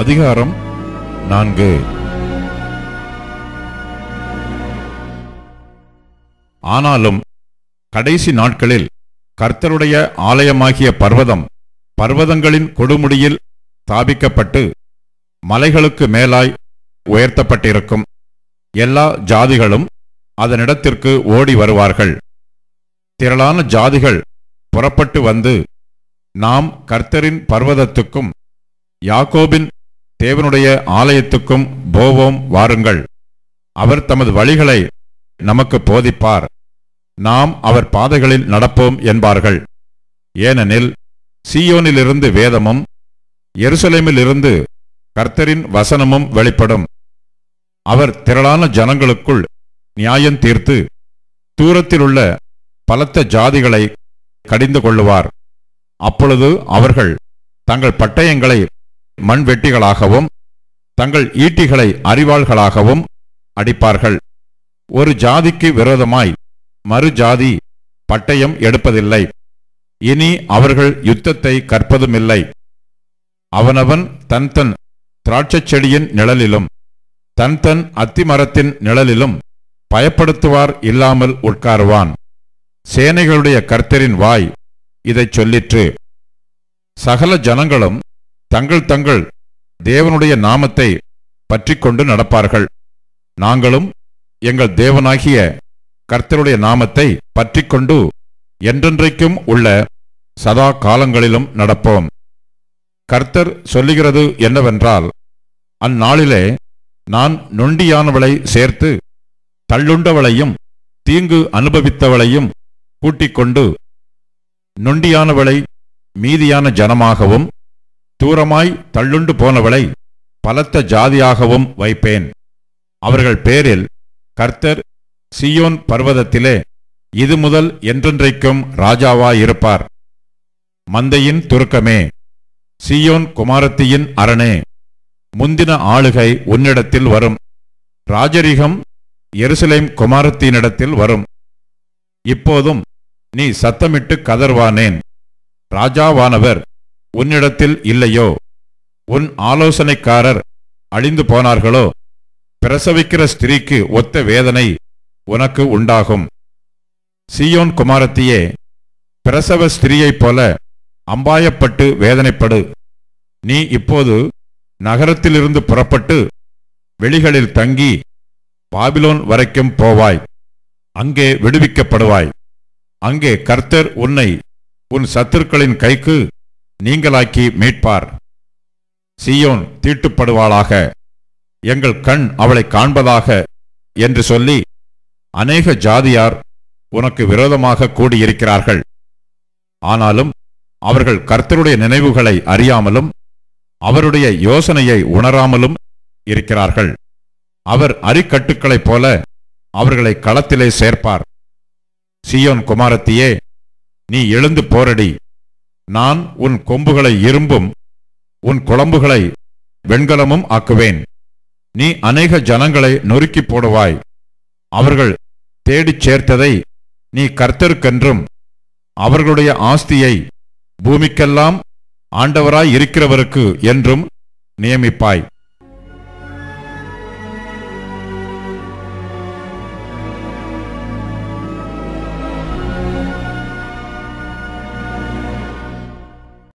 அதிகாரம் 4. ஆனாலும் கடைசி நாட்களில் கர்த்தருடைய ஆலயமாகிய பர்வதம் பர்வதங்களின் கொடுமுடியில் ஸ்தாபிக்கப்பட்டு மலைகளுக்கு மேலாய் உயர்த்தப்பட்டிருக்கும். எல்லா ஜாதிகளும் அதனிடத்திற்கு ஓடி வருவார்கள். திரளான ஜாதிகள் புறப்பட்டு வந்து, நாம் கர்த்தரின் பர்வதத்துக்கும் யாக்கோபின் தேவனுடைய ஆலயத்துக்கும் போவோம், வாருங்கள். அவர் தமது வழிகளை நமக்கு போதிப்பார், நாம் அவர் பாதைகளில் நடப்போம் என்பார்கள். ஏனெனில் சீயோனிலிருந்து வேதமும் எருசலேமிலிருந்து கர்த்தரின் வசனமும் வெளிப்படும். அவர் திரளான ஜனங்களுக்குள் நியாயம் தீர்த்து தூரத்திலுள்ள பலத்த ஜாதிகளை கடிந்து கொள்ளுவார். அப்பொழுது அவர்கள் தங்கள் பட்டயங்களை மண்வெட்டிகளாகவும் தங்கள் ஈட்டிகளை அரிவாள்களாகவும் அடிப்பார்கள். ஒரு ஜாதிக்கு விரோதமாய் மறு ஜாதி பட்டயம் எடுப்பதில்லை. இனி அவர்கள் யுத்தத்தை கற்பதுமில்லை. அவனவன் தன் தன் திராட்சைச் செடியின் நிழலிலும் தன் தன் அத்திமரத்தின் நிழலிலும் பயப்படுத்துவார் இல்லாமல் உட்காருவான். சேனைகளுடைய கர்த்தரின் வாய் இதைச் சொல்லிற்று. சகல ஜனங்களும் தங்கள் தங்கள் தேவனுடைய நாமத்தை பற்றிக்கொண்டு நடப்பார்கள். நாங்களும் எங்கள் தேவனாகிய கர்த்தருடைய நாமத்தை பற்றிக்கொண்டு என்றென்றைக்கும் உள்ள சதா காலங்களிலும் நடப்போம். கர்த்தர் சொல்லுகிறது என்னவென்றால், அந்நாளிலே நான் நொண்டியானவளை சேர்த்து தள்ளுண்டவளையும் தீங்கு அனுபவித்தவளையும் கூட்டிக்கொண்டு நொண்டியானவளை மீதியான ஜனமாகவும் தூரமாய் தள்ளுண்டு போனவளை பலத்த ஜாதியாகவும் வைப்பேன். அவர்கள் பேரில் கர்த்தர் சீயோன் பர்வதத்திலே இது முதல் என்றென்றைக்கும் ராஜாவாயிருப்பார். மந்தையின் துருக்கமே, சீயோன் குமாரத்தியின் அரணே, முந்தின ஆளுகை உன்னிடத்தில் வரும். ராஜரிகம் எருசலேம் குமாரத்தினிடத்தில் வரும். இப்போதும் நீ சத்தமிட்டு கதர்வானேன்? ராஜாவானவர் உன்னிடத்தில் இல்லையோ? உன் ஆலோசனைக்காரர் அழிந்து போனார்களோ? பிரசவிக்கிற ஸ்திரீக்கு ஒத்த வேதனை உனக்கு உண்டாகும். சீயோன் குமாரத்தியே, பிரசவ ஸ்திரீயைப் போல அம்பாயப்பட்டு வேதனைப்படு. நீ இப்போது நகரத்திலிருந்து புறப்பட்டு வெளிகளில் தங்கி பாபிலோன் வரைக்கும் போவாய். அங்கே விடுவிக்கப்படுவாய். அங்கே கர்த்தர் உன்னை உன் சத்துருக்களின் கைக்கு நீங்களாக்கி மீட்பார். சீயோன் தீட்டுப்படுவாளாக, எங்கள் கண் அவளை காண்பதாக என்று சொல்லி அநேக ஜாதியார் உனக்கு விரோதமாக கூடியிருக்கிறார்கள். ஆனாலும் அவர்கள் கர்த்தருடைய நினைவுகளை அறியாமலும் அவருடைய யோசனையை உணராமலும் இருக்கிறார்கள். அவர் அரிக்கட்டுக்களைப் போல அவர்களை களத்திலே சேர்ப்பார். சீயோன் குமாரத்தியே, நீ எழுந்து போரடி. நான் உன் கொம்புகளை இரும்பும் உன் குளம்புகளை வெண்கலமும் ஆக்குவேன். நீ அநேக ஜனங்களை நொறுக்கி போடுவாய். அவர்கள் தேடிச் சேர்த்ததை நீ கர்த்தருக்கென்றும் அவர்களுடைய ஆஸ்தியை பூமிக்கெல்லாம் ஆண்டவராய் இருக்கிறவருக்கு என்றும் நியமிப்பாய்.